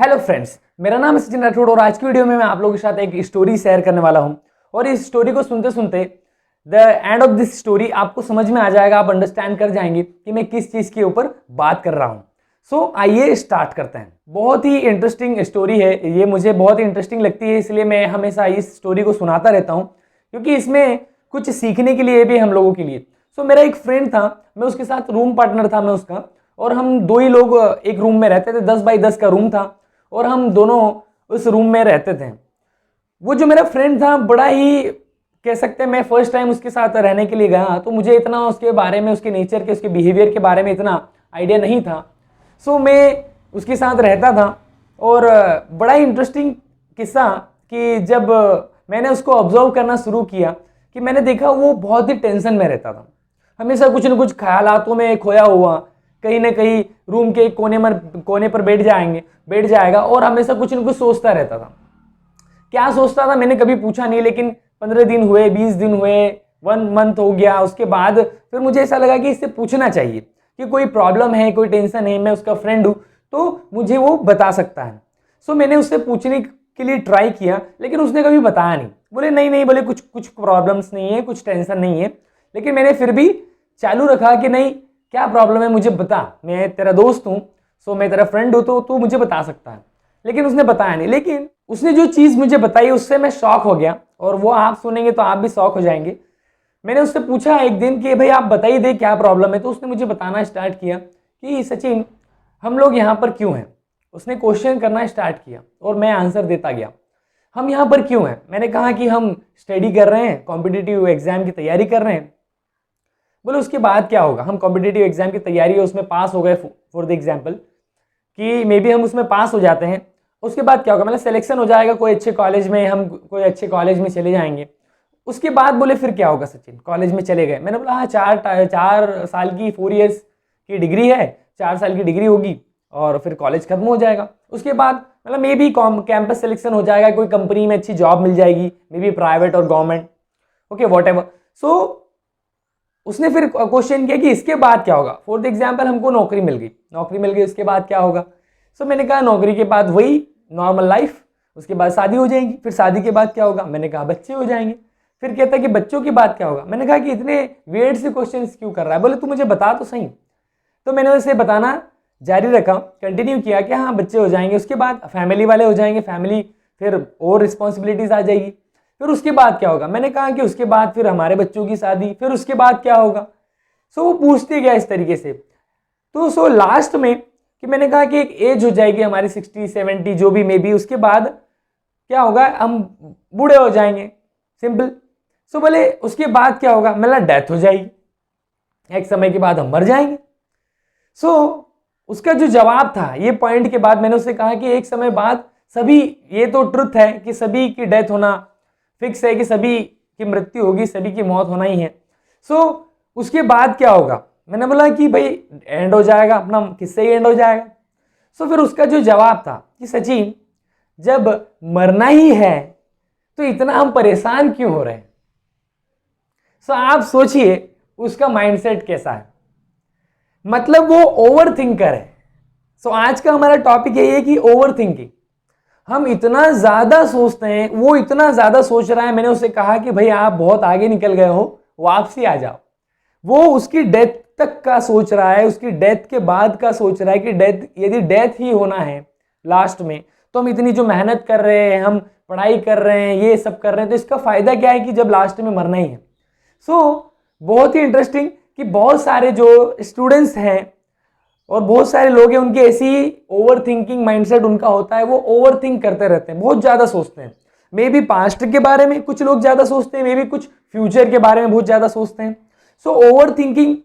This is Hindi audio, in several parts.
हेलो फ्रेंड्स, मेरा नाम है सचिन राठौड़ और आज की वीडियो में मैं आप लोगों के साथ एक स्टोरी शेयर करने वाला हूं। और इस स्टोरी को सुनते सुनते the end of this story आपको समझ में आ जाएगा, आप अंडरस्टैंड कर जाएंगे कि मैं किस चीज के ऊपर बात कर रहा हूं। सो आइए स्टार्ट करते हैं। बहुत ही इंटरेस्टिंग स्टोरी है ये, मुझे बहुत ही इंटरेस्टिंग लगती है, इसलिए मैं हमेशा इस स्टोरी को सुनाता रहता हूँ क्योंकि इसमें कुछ सीखने के लिए भी हम लोगों के लिए। सो मेरा एक फ्रेंड था, मैं उसके साथ रूम पार्टनर था मैं उसका, और हम दो ही लोग एक रूम में रहते थे। 10 बाई 10 का रूम था और हम दोनों उस रूम में रहते थे। वो जो मेरा फ्रेंड था, बड़ा ही कह सकते हैं, मैं फर्स्ट टाइम उसके साथ रहने के लिए गया तो मुझे इतना उसके बारे में, उसके नेचर के, उसके बिहेवियर के बारे में इतना आइडिया नहीं था। सो मैं उसके साथ रहता था और बड़ा ही इंटरेस्टिंग किस्सा कि जब मैंने उसको ऑब्जर्व करना शुरू किया कि मैंने देखा वो बहुत ही टेंशन में रहता था, हमेशा कुछ न कुछ ख्यालातों में खोया हुआ, कहीं ना कहीं रूम के कोने पर बैठ जाएगा और हमेशा कुछ न कुछ सोचता रहता था। क्या सोचता था मैंने कभी पूछा नहीं, लेकिन 15 दिन हुए, 20 दिन हुए, 1 मंथ हो गया, उसके बाद फिर मुझे ऐसा लगा कि इससे पूछना चाहिए कि कोई प्रॉब्लम है, कोई टेंशन है, मैं उसका फ्रेंड हूं तो मुझे वो बता सकता है। सो मैंने उससे पूछने के लिए ट्राई किया, लेकिन उसने कभी बताया नहीं। बोले नहीं नहीं, बोले कुछ कुछ प्रॉब्लम्स नहीं है, कुछ टेंशन नहीं है। लेकिन मैंने फिर भी चालू रखा कि नहीं, क्या प्रॉब्लम है मुझे बता, मैं तेरा दोस्त हूं, सो मैं तेरा फ्रेंड हूं तो तू मुझे बता सकता है। लेकिन उसने बताया नहीं। लेकिन उसने जो चीज मुझे बताई उससे मैं शॉक हो गया, और वो आप सुनेंगे तो आप भी शॉक हो जाएंगे। मैंने उससे पूछा एक दिन कि भाई आप बताइए दे क्या प्रॉब्लम है, तो उसने मुझे बताना स्टार्ट किया कि सचिन, हम लोग यहाँ पर क्यों हैं। उसने क्वेश्चन करना स्टार्ट किया और मैं आंसर देता गया। हम यहाँ पर क्यों हैं, मैंने कहा कि हम स्टडी कर रहे हैं, कॉम्पिटिटिव एग्जाम की तैयारी कर रहे हैं। बोले उसके बाद क्या होगा, हम कॉम्पिटिटिव एग्जाम की तैयारी है उसमें पास हो गए, फॉर द एग्जाम्पल कि मे बी हम उसमें पास हो जाते हैं, उसके बाद क्या होगा, मतलब सिलेक्शन हो जाएगा कोई अच्छे कॉलेज में, हम कोई अच्छे कॉलेज में चले जाएंगे। उसके बाद बोले फिर क्या होगा सचिन, कॉलेज में चले गए। मैंने बोला हाँ, 4 साल की 4 इयर्स की डिग्री है, 4 साल की डिग्री होगी और फिर कॉलेज खत्म हो जाएगा। उसके बाद मतलब मे बी कैंपस सिलेक्शन हो जाएगा, कोई कंपनी में अच्छी जॉब मिल जाएगी, मे बी प्राइवेट और गवर्नमेंट, ओके वॉट एवर। सो उसने फिर क्वेश्चन किया कि इसके बाद क्या होगा। फॉर द एग्जाम्पल हमको नौकरी मिल गई, उसके बाद क्या होगा। सो मैंने कहा नौकरी के बाद वही नॉर्मल लाइफ, उसके बाद शादी हो जाएगी। फिर शादी के बाद क्या होगा, मैंने कहा बच्चे हो जाएंगे। फिर कहता है कि बच्चों के बाद क्या होगा। मैंने कहा कि इतने वियर्ड से क्वेश्चंस क्यों कर रहा है। बोले तू मुझे बता तो सही। तो मैंने उसे बताना जारी रखा, कंटिन्यू किया कि हाँ बच्चे हो जाएंगे, उसके बाद फैमिली वाले हो जाएंगे, फैमिली फिर और रिस्पॉन्सिबिलिटीज आ जाएगी। फिर उसके बाद क्या होगा, मैंने कहा कि उसके बाद फिर हमारे बच्चों की शादी, फिर उसके बाद क्या होगा। सो वो पूछते गया इस तरीके से। तो सो लास्ट में कि मैंने कहा कि एक एज हो जाएगी हमारी 60-70 जो भी मे बी, उसके बाद क्या होगा, हम बूढ़े हो जाएंगे, सिंपल। सो बोले उसके बाद क्या होगा, मतलब डेथ हो जाएगी, एक समय के बाद हम मर जाएंगे। सो उसका जो जवाब था, ये पॉइंट के बाद मैंने उससे कहा कि एक समय बाद सभी, ये तो ट्रुथ है कि सभी की डेथ होना फिक्स है, कि सभी की मृत्यु होगी, सभी की मौत होना ही है। सो उसके बाद क्या होगा, मैंने बोला कि भाई एंड हो जाएगा अपना, किससे ही एंड हो जाएगा। सो फिर उसका जो जवाब था कि सचिन, जब मरना ही है तो इतना हम परेशान क्यों हो रहे हैं। सो आप सोचिए उसका माइंडसेट कैसा है, मतलब वो ओवर थिंकर है। सो आज का हमारा टॉपिक यही है कि ओवर थिंकिंग। हम इतना ज्यादा सोचते हैं, वो इतना ज्यादा सोच रहा है। मैंने उसे कहा कि भाई आप बहुत आगे निकल गए हो, वापसी आ जाओ। वो उसकी डेथ तक का सोच रहा है, उसकी डेथ के बाद का सोच रहा है कि डेथ, यदि डेथ ही होना है लास्ट में, तो हम इतनी जो मेहनत कर रहे हैं, हम पढ़ाई कर रहे हैं, ये सब कर रहे हैं, तो इसका फायदा क्या है कि जब लास्ट में मरना ही है। सो बहुत ही इंटरेस्टिंग कि बहुत सारे जो स्टूडेंट्स हैं और बहुत सारे लोग हैं, उनकी ऐसी ओवर थिंकिंग माइंडसेट उनका होता है, वो ओवर थिंक करते रहते हैं, बहुत ज्यादा सोचते हैं। मे बी पास्ट के बारे में कुछ लोग ज्यादा सोचते हैं, मे बी कुछ फ्यूचर के बारे में बहुत ज्यादा सोचते हैं। So over thinking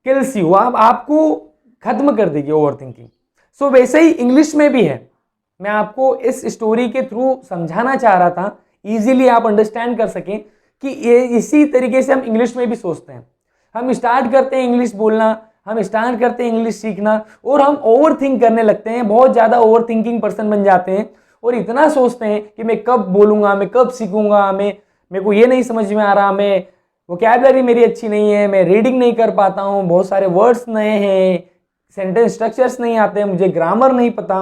kills you, आपको खत्म कर देगी ओवर थिंकिंग। सो वैसे ही इंग्लिश में भी है, मैं आपको इस स्टोरी के थ्रू समझाना चाह रहा था, इजीली आप अंडरस्टैंड कर सकें कि ये इसी तरीके से हम इंग्लिश में भी सोचते हैं। हम स्टार्ट करते हैं इंग्लिश बोलना, हम स्टार्ट करते हैं इंग्लिश सीखना, और हम ओवर थिंक करने लगते हैं, बहुत ज्यादा ओवर थिंकिंग पर्सन बन जाते हैं, और इतना सोचते हैं कि मैं कब बोलूंगा, मैं कब सीखूंगा, मेरे को ये नहीं समझ में आ रहा, मैं वोकैबुलरी मेरी अच्छी नहीं है, मैं रीडिंग नहीं कर पाता हूँ, बहुत सारे वर्ड्स नए हैं, सेंटेंस स्ट्रक्चर्स नहीं आते हैं, मुझे ग्रामर नहीं पता।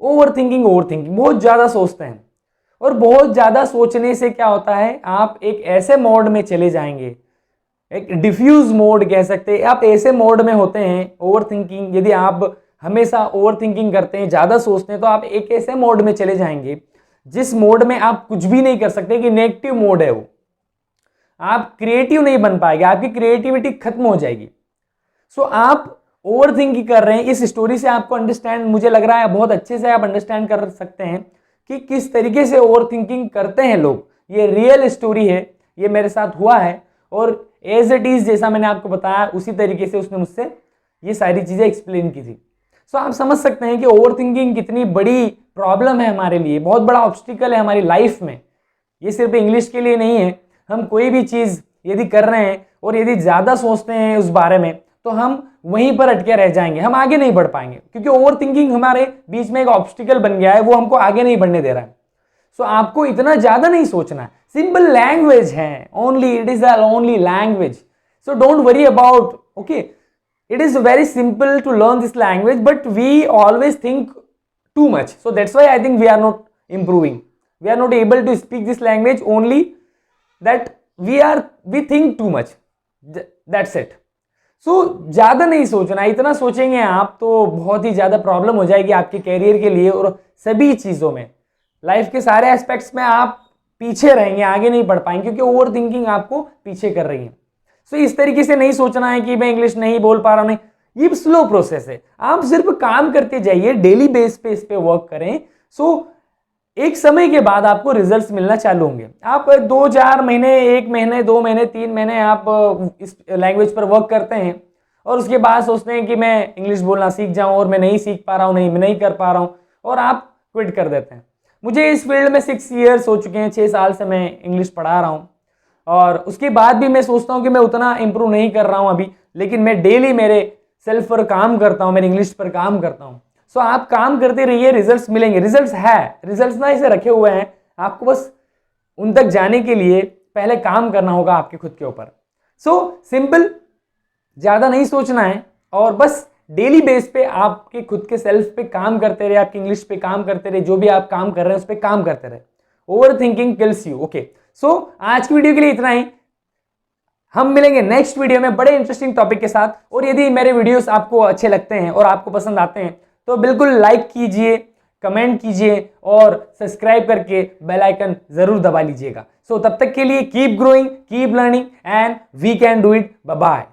ओवर थिंकिंग बहुत ज़्यादा सोचते हैं, और बहुत ज़्यादा सोचने से क्या होता है, आप एक ऐसे मोड में चले जाएंगे, एक डिफ्यूज मोड कह सकते हैं, आप ऐसे मोड में होते हैं ओवर थिंकिंग। यदि आप हमेशा ओवर थिंकिंग करते हैं, ज़्यादा सोचते हैं, तो आप एक ऐसे मोड में चले जाएंगे जिस मोड में आप कुछ भी नहीं कर सकते, कि नेगेटिव मोड है वो। आप क्रिएटिव नहीं बन पाएंगे, आपकी क्रिएटिविटी खत्म हो जाएगी। सो आप ओवर थिंकिंग कर रहे हैं। इस स्टोरी से आपको अंडरस्टैंड, मुझे लग रहा है बहुत अच्छे से आप अंडरस्टैंड कर सकते हैं कि किस तरीके से ओवर थिंकिंग करते हैं लोग। ये रियल स्टोरी है, ये मेरे साथ हुआ है, और एज इट इज जैसा मैंने आपको बताया उसी तरीके से उसने मुझसे ये सारी चीजें एक्सप्लेन की थी। सो आप समझ सकते हैं कि ओवर थिंकिंग कितनी बड़ी प्रॉब्लम है हमारे लिए, बहुत बड़ा ऑब्स्टिकल है हमारी लाइफ में। ये सिर्फ इंग्लिश के लिए नहीं है, हम कोई भी चीज यदि कर रहे हैं और यदि ज्यादा सोचते हैं उस बारे में, तो हम वहीं पर अटके रह जाएंगे, हम आगे नहीं बढ़ पाएंगे, क्योंकि ओवर थिंकिंग हमारे बीच में एक ऑब्स्टिकल बन गया है, वो हमको आगे नहीं बढ़ने दे रहा है। सो आपको इतना ज्यादा नहीं सोचना है, सिंपल लैंग्वेज है, only it is only language. So don't worry about, okay, it is very simple to learn this language, but we always think too much, so that's why I think we are not improving, we are not able to speak this language, only that we think too much, that's it. So ज्यादा नहीं सोचना, इतना सोचेंगे आप तो बहुत ही ज्यादा प्रॉब्लम हो जाएगी आपके कैरियर के लिए, और सभी चीजों में, लाइफ के सारे एस्पेक्ट्स में आप पीछे रहेंगे, आगे नहीं बढ़ पाएंगे, क्योंकि ओवर थिंकिंग आपको पीछे कर रही है। सो इस तरीके से नहीं सोचना है कि मैं इंग्लिश नहीं बोल पा रहा हूं, नहीं, ये स्लो प्रोसेस है, आप सिर्फ काम करते जाइए, डेली बेस पे इस पे वर्क करें। सो एक समय के बाद आपको रिजल्ट्स मिलना चालू होंगे। आप 2-4 महीने, 1 महीने, 2 महीने, 3 महीने आप इस लैंग्वेज पर वर्क करते हैं, और उसके बाद सोचते हैं कि मैं इंग्लिश बोलना सीख जाऊं, और मैं नहीं सीख पा रहा हूं, मैं नहीं कर पा रहा हूं, और आप क्विट कर देते हैं। मुझे इस फील्ड में 6 ईयर्स हो चुके हैं, 6 साल से मैं इंग्लिश पढ़ा रहा हूं, और उसके बाद भी मैं सोचता हूं कि मैं उतना इंप्रूव नहीं कर रहा हूं अभी, लेकिन मैं डेली मेरे सेल्फ पर काम करता हूं, मेरे इंग्लिश पर काम करता हूं। सो आप काम करते रहिए, रिजल्ट्स मिलेंगे। रिजल्ट्स ना ऐसे रखे हुए हैं, आपको बस उन तक जाने के लिए पहले काम करना होगा आपके खुद के ऊपर। सो सिंपल, ज्यादा नहीं सोचना है, और बस डेली बेस पे आपके खुद के सेल्फ पे काम करते रहे, आपकी इंग्लिश पे काम करते रहे, जो भी आप काम कर रहे हैं उस पर काम करते रहे। Over thinking kills you. Okay, so आज की वीडियो के लिए इतना ही, हम मिलेंगे नेक्स्ट वीडियो में बड़े इंटरेस्टिंग टॉपिक के साथ। और यदि मेरे वीडियोस आपको अच्छे लगते हैं और आपको पसंद आते हैं, तो बिल्कुल लाइक कीजिए, कमेंट कीजिए, और सब्सक्राइब करके बेल आइकन जरूर दबा लीजिएगा। सो तब तक के लिए keep growing, keep learning, and we can do it. Bye bye.